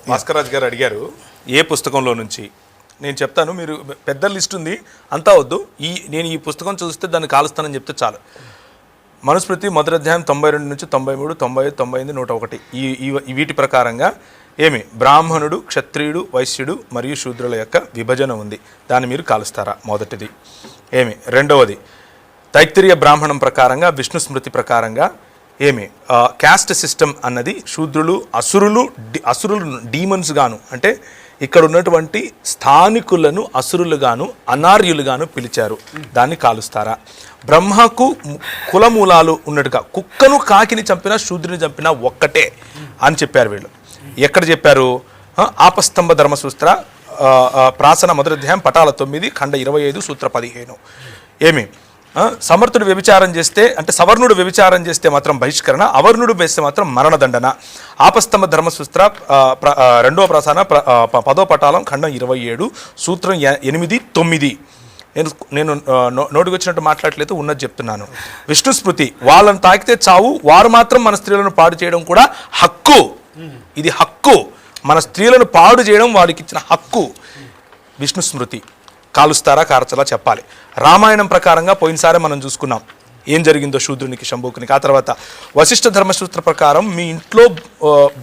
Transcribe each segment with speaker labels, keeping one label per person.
Speaker 1: భాస్కర్ రాజ్ గారు అడిగారు ఏ పుస్తకంలో నుంచి. నేను చెప్తాను, మీరు పెద్ద లిస్ట్ ఉంది అంతా వద్దు, నేను ఈ పుస్తకం చూస్తే దాన్ని కాలుస్తానని చెప్తే చాలు. మనుస్మృతి మొదటి అధ్యాయం 92 నుంచి 93, 95, 98, 101 వీటి ప్రకారంగా బ్రాహ్మణుడు, క్షత్రియుడు, వైశ్యుడు మరియు శూద్రుల యొక్క విభజన ఉంది. దాన్ని మీరు కాలుస్తారా? మొదటిది. రెండవది తైత్తిరీయ బ్రాహ్మణం ప్రకారంగా, విష్ణు స్మృతి ప్రకారంగా క్యాస్ట్ సిస్టమ్ అన్నది శూద్రులు, అసురులు డీమన్స్ గాను, అంటే ఇక్కడ ఉన్నటువంటి స్థానికులను అసురులుగాను అనార్యులుగాను పిలిచారు, దాన్ని కాలుస్తారా? బ్రహ్మకు కులమూలాలు ఉన్నట్టుగా కుక్కను కాకిని చంపినా శూద్రుని చంపినా ఒక్కటే అని చెప్పారు వీళ్ళు. ఎక్కడ చెప్పారు? ఆపస్తంభ ధర్మసూత్ర ప్రాసన మొదటి అధ్యాయం పటాల 9 ఖండ 25 సూత్ర 15. సమర్థుడు వ్యభిచారం చేస్తే, అంటే సవర్ణుడు వ్యభిచారం చేస్తే మాత్రం బహిష్కరణ, అవర్ణుడు వేస్తే మాత్రం మరణదండన. ఆపస్తంభ ధర్మసూత్ర 2వ ప్రాసన 10వ పటాలం ఖండం 27 సూత్రం 8, 9. నేను నోటికి వచ్చినట్టు మాట్లాడలేదు, ఉన్నది చెప్తున్నాను. విష్ణు స్మృతి వాళ్ళని తాకితే చావు, వారు మాత్రం మన స్త్రీలను పాడు చేయడం కూడా హక్కు. ఇది హక్కు, మన స్త్రీలను పాడు చేయడం వాడికి ఇచ్చిన హక్కు. విష్ణు స్మృతి కాలుస్తారా కాల్చలా చెప్పాలి. రామాయణం ప్రకారంగా పోయినసారి మనం చూసుకున్నాం ఏం జరిగిందో శూద్రునికి శంభుకునికి. ఆ తర్వాత వశిష్ఠ ధర్మసూత్ర ప్రకారం మీ ఇంట్లో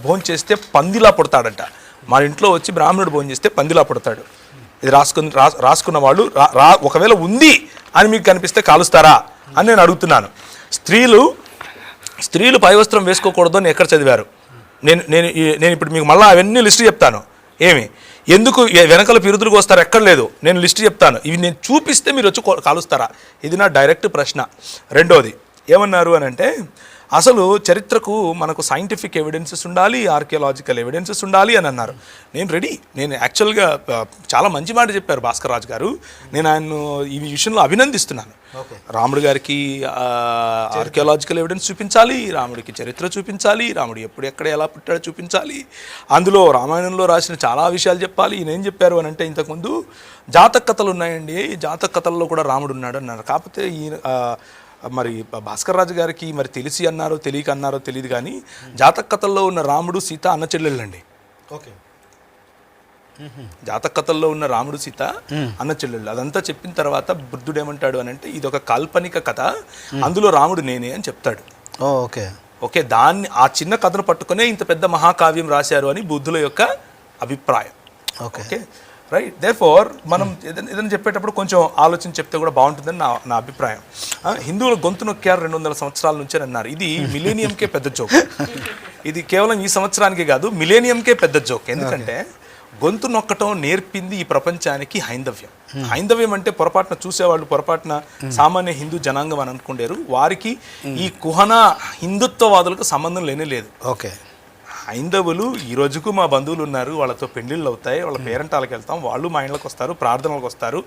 Speaker 1: భోజనం చేస్తే పందిలా పుడతాడంట. మన ఇంట్లో వచ్చి బ్రాహ్మణుడు భోజనం చేస్తే పందిలా పుడతాడు. ఇది రాసుకున్న వాళ్ళు ఒకవేళ ఉంది అని మీకు కనిపిస్తే కాలుస్తారా అని నేను అడుగుతున్నాను. స్త్రీలు పై వస్త్రం వేసుకోకూడదు అని ఎక్కడ చదివారు? నేను ఇప్పుడు మీకు మళ్ళీ అవన్నీ లిస్టు చెప్తాను. ఎందుకు వెనకల పిరుదులకు వస్తారు? ఎక్కడ లేదు, నేను లిస్ట్ చెప్తాను. ఇవి నేను చూపిస్తే మీరు వచ్చి కాలుస్తారా? ఇది నా డైరెక్ట్ ప్రశ్న. రెండోది ఏమన్నారు అని అంటే, అసలు చరిత్రకు మనకు సైంటిఫిక్ ఎవిడెన్సెస్ ఉండాలి, ఆర్కియాలజికల్ ఎవిడెన్సెస్ ఉండాలి అని అన్నారు. నేను రెడీ. నేను యాక్చువల్గా చాలా మంచి మాట చెప్పారు భాస్కర్ రాజ్ గారు. నేను ఆయన్ను ఈ విషయంలో అభినందిస్తున్నాను. రాముడు గారికి ఆర్కియాలజికల్ ఎవిడెన్స్ చూపించాలి, రాముడికి చరిత్ర చూపించాలి, రాముడు ఎప్పుడు ఎక్కడ ఎలా పుట్టాడో చూపించాలి, అందులో రామాయణంలో రాసిన చాలా విషయాలు చెప్పాలి. ఈయనేం చెప్పారు అని అంటే, ఇంతకుముందు జాతక కథలు ఉన్నాయండి, జాతక కథల్లో కూడా రాముడు ఉన్నాడు అన్నారు. కాకపోతే మరి భాస్కర్ రాజు గారికి మరి తెలిసి అన్నారో తెలియక అన్నారో తెలియదు కానీ జాతక కథల్లో ఉన్న రాముడు సీత అన్న చెల్లెళ్ళండి. ఓకే, జాతక కథల్లో ఉన్న రాముడు సీత అన్న చెల్లెళ్ళు. అదంతా చెప్పిన తర్వాత బుద్ధుడు ఏమంటాడు అని అంటే, ఇది ఒక కాల్పనిక కథ, అందులో రాముడు నేనే అని చెప్తాడు. ఓకే, దాన్ని ఆ చిన్న కథను పట్టుకునే ఇంత పెద్ద మహాకావ్యం రాశారు అని బుద్ధుల యొక్క అభిప్రాయం. Okay right. దేర్ఫోర్ మనం ఏదైనా చెప్పేటప్పుడు కొంచెం ఆలోచన చెప్తే కూడా బాగుంటుందని నా అభిప్రాయం. హిందువులు గొంతు నొక్కారు 200 సంవత్సరాల నుంచే అన్నారు. ఇది మిలేనియంకే పెద్ద జోక్. ఇది కేవలం ఈ సంవత్సరానికే కాదు, మిలేనియంకే పెద్ద జోక్. ఎందుకంటే గొంతు నొక్కటం నేర్పింది ఈ ప్రపంచానికి హైందవ్యం. హైందవ్యం అంటే పొరపాటున చూసేవాళ్ళు పొరపాటున సామాన్య హిందూ జనాంగం అని అనుకుంటారు. వారికి ఈ కుహన హిందుత్వవాదులకు సంబంధం లేదు. ఓకే, హైందవులు ఈ రోజుకు మా బంధువులు ఉన్నారు, వాళ్ళతో పెళ్లిళ్ళు అవుతాయి, వాళ్ళ పేరెంటాలకు వెళ్తాం, వాళ్ళు మా ఇంట్లోకి వస్తారు, ప్రార్థనలకు వస్తారు,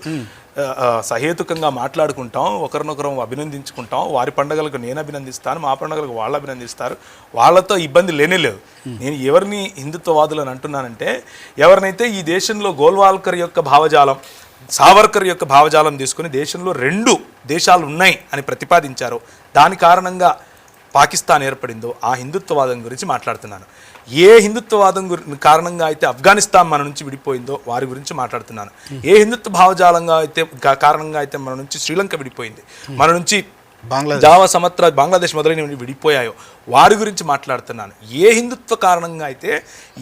Speaker 1: సహేతుకంగా మాట్లాడుకుంటాం, ఒకరినొకరం అభినందించుకుంటాం. వారి పండుగలకు నేను అభినందిస్తాను, మా పండుగలకు వాళ్ళు అభినందిస్తారు. వాళ్ళతో ఇబ్బంది లేవు. నేను ఎవరిని హిందుత్వవాదులు అని అంటున్నానంటే, ఎవరినైతే ఈ దేశంలో గోల్వాల్కర్ యొక్క భావజాలం, సావర్కర్ యొక్క భావజాలం తీసుకుని దేశంలో 2 దేశాలు ఉన్నాయి అని ప్రతిపాదించారో, దాని కారణంగా పాకిస్తాన్ ఏర్పడిందో ఆ హిందుత్వవాదం గురించి మాట్లాడుతున్నాను. ఏ హిందుత్వవాదం కారణంగా అయితే ఆఫ్ఘనిస్తాన్ మన నుంచి విడిపోయిందో వారి గురించి మాట్లాడుతున్నాను. ఏ హిందుత్వ భావజాలంగా అయితే కారణంగా అయితే మన నుంచి శ్రీలంక విడిపోయింది, మన నుంచి జావా సమత్ర బంగ్లాదేశ్ మొదలైనవి విడిపోయాయో వారి గురించి మాట్లాడుతున్నాను. ఏ హిందుత్వ కారణంగా అయితే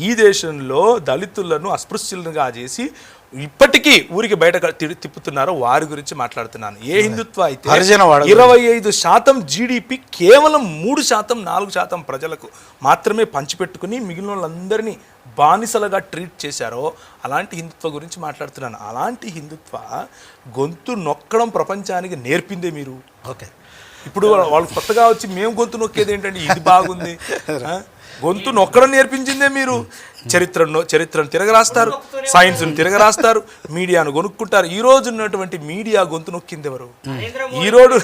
Speaker 1: ఈ దేశంలో దళితులను అస్పృశ్యులుగా చేసి ఇప్పటికీ ఊరికి బయట తిప్పుతున్నారో వారి గురించి మాట్లాడుతున్నాను. ఏ హిందుత్వ అయితే 25% జీడిపి కేవలం 3%, 4% ప్రజలకు మాత్రమే పంచిపెట్టుకుని మిగిలిన వాళ్ళందరినీ బానిసలుగా ట్రీట్ చేశారో అలాంటి హిందుత్వ గురించి మాట్లాడుతున్నాను. అలాంటి హిందుత్వ గొంతు నొక్కడం ప్రపంచానికి నేర్పిందే మీరు. ఓకే, ఇప్పుడు వాళ్ళు కొత్తగా వచ్చి మేము గొంతు నొక్కేది ఏంటంటే ఇది బాగుంది, గొంతు నొక్కడం నేర్పించిందే మీరు. చరిత్రను తిరగరాస్తారు, సైన్స్ను తిరగరాస్తారు, మీడియాను కొనుక్కుంటారు. ఈ రోజు ఉన్నటువంటి మీడియా గొంతు నొక్కింది ఎవరు? ఈరోజు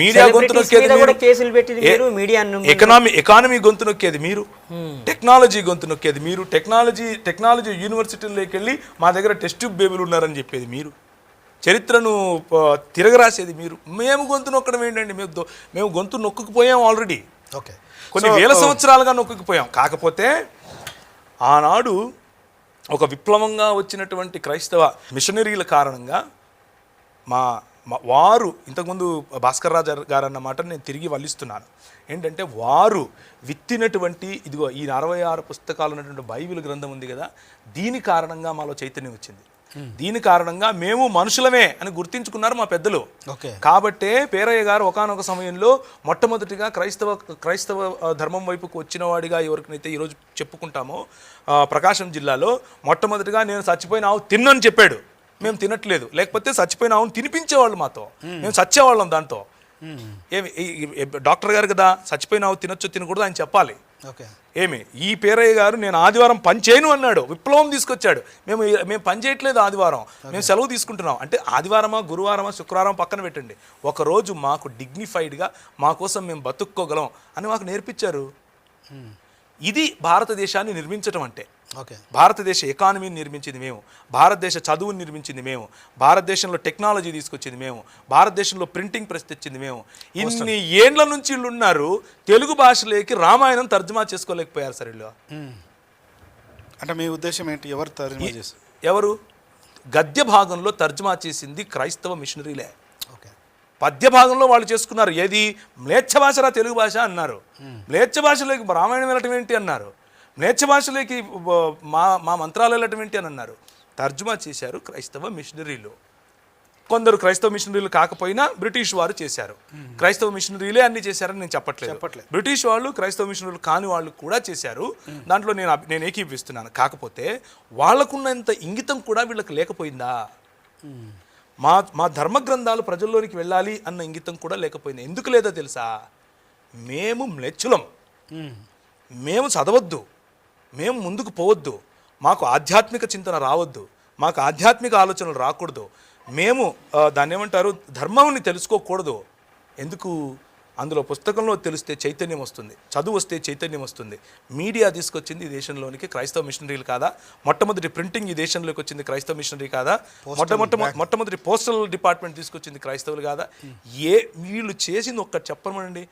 Speaker 1: మీడియా గొంతు నొక్కేది మీరు, ఎకానమీ గొంతు నొక్కేది మీరు, టెక్నాలజీ గొంతు నొక్కేది మీరు, టెక్నాలజీ యూనివర్సిటీలోకి వెళ్ళి మా దగ్గర టెస్ట్ ట్యూబ్ బేబీలు ఉన్నారని చెప్పేది మీరు, చరిత్రను తిరగరాసేది మీరు. మేము గొంతు నొక్కడం ఏంటండి? మేము గొంతు నొక్కుపోయాం ఆల్రెడీ. ఓకే, కొన్ని వేల సంవత్సరాలుగా నొక్కిపోయాం. కాకపోతే ఆనాడు ఒక విప్లవంగా వచ్చినటువంటి క్రైస్తవ మిషనరీల కారణంగా వారు ఇంతకుముందు భాస్కర్ రాజు గారు అన్న మాట నేను తిరిగి వల్లిస్తున్నాను. ఏంటంటే వారు విత్తినటువంటి ఇదిగో ఈ 66 పుస్తకాలు ఉన్నటువంటి బైబిల్ గ్రంథం ఉంది కదా, దీని కారణంగా మాలో చైతన్యం వచ్చింది. దీని కారణంగా మేము మనుషులమే అని గుర్తించుకున్నారు మా పెద్దలు. కాబట్టే పేరయ్య గారు ఒకానొక సమయంలో మొట్టమొదటిగా క్రైస్తవ ధర్మం వైపుకు వచ్చిన వాడిగా ఎవరికైతే ఈరోజు చెప్పుకుంటామో ప్రకాశం జిల్లాలో మొట్టమొదటిగా నేను చచ్చిపోయిన ఆవు తిన్నని చెప్పాడు. మేము తినట్లేదు, లేకపోతే చచ్చిపోయిన ఆవును తినిపించేవాళ్ళు మాతో, మేము చచ్చేవాళ్ళం దాంతో. ఏమి డాక్టర్ గారు కదా, చచ్చిపోయిన ఆవు తినొచ్చు తినకూడదు ఆయన చెప్పాలి. ఏమి ఈ పేరయ్య గారు నేను ఆదివారం పని చేయను అన్నాడు, విప్లవం తీసుకొచ్చాడు. మేము పని చేయట్లేదు ఆదివారం, మేము సెలవు తీసుకుంటున్నాం అంటే ఆదివారమా గురువారమా శుక్రవారం పక్కన పెట్టండి, ఒకరోజు మాకు డిగ్నిఫైడ్గా మా కోసం మేము బతుక్కోగలం అని మాకు నేర్పించారు. ఇది భారతదేశాన్ని నిర్మించడం అంటే. భారతదేశ ఎకానమీని నిర్మించింది మేము, భారతదేశ చదువుని నిర్మించింది మేము, భారతదేశంలో టెక్నాలజీ తీసుకొచ్చింది మేము, భారతదేశంలో ప్రింటింగ్ ప్రెస్ తెచ్చింది మేము. ఇన్ని ఏండ్ల నుంచి వీళ్ళు ఉన్నారు, తెలుగు భాషలోకి రామాయణం తర్జుమా చేసుకోలేకపోయారు సార్ వీళ్ళు.
Speaker 2: అంటే మీ ఉద్దేశం ఏంటి? ఎవరు తర్జుమా చేశారు?
Speaker 1: ఎవరు గద్య భాగంలో తర్జుమా చేసింది క్రైస్తవ మిషనరీలే. పద్య భాగంలో వాళ్ళు చేసుకున్నారు. ఏది మ్లేచ్ఛ భాషరా తెలుగు భాష అన్నారు, మ్లేచ్ఛ భాషలోకి రామాయణం వెళ్ళటం ఏంటి అన్నారు, మ్లేచ్ఛ భాషలోకి మా మంత్రాలు వెళ్ళటం ఏంటి అని అన్నారు. తర్జుమా చేశారు క్రైస్తవ మిషనరీలు. కొందరు క్రైస్తవ మిషనరీలు కాకపోయినా బ్రిటిష్ వారు చేశారు. క్రైస్తవ మిషనరీలే అన్ని చేశారని నేను చెప్పట్లేదు. బ్రిటిష్ వాళ్ళు క్రైస్తవ మిషనరీలు కాని వాళ్ళు కూడా చేశారు. దాంట్లో నేను ఏకీపిస్తున్నాను. కాకపోతే వాళ్ళకున్నంత ఇంగితం కూడా వీళ్ళకి లేకపోయిందా? మా ధర్మ గ్రంథాలు ప్రజల్లోనికి వెళ్ళాలి అన్న ఇంగితం కూడా లేకపోయింది. ఎందుకు లేదో తెలుసా? మేము మ్లేచ్ఛులం, మేము చదవద్దు, మేము ముందుకు పోవద్దు, మాకు ఆధ్యాత్మిక చింతన రావద్దు, మాకు ఆధ్యాత్మిక ఆలోచనలు రాకూడదు, మేము దాన్ని ఏమంటారు ధర్మాన్ని తెలుసుకోకూడదు. ఎందుకు? అందులో పుస్తకంలో తెలిస్తే చైతన్యం వస్తుంది, చదువు వస్తే చైతన్యం వస్తుంది. మీడియా తీసుకొచ్చింది ఈ దేశంలోనికి క్రైస్తవ మిషనరీలు కాదా? మొట్టమొదటి ప్రింటింగ్ ఈ దేశంలోకి వచ్చింది క్రైస్తవ మిషనరీ కాదా? మొట్టమొదటి పోస్టల్ డిపార్ట్మెంట్ తీసుకొచ్చింది క్రైస్తవులు కాదా? వీళ్ళు చేసింది ఒక్కటి చెప్పమనండి.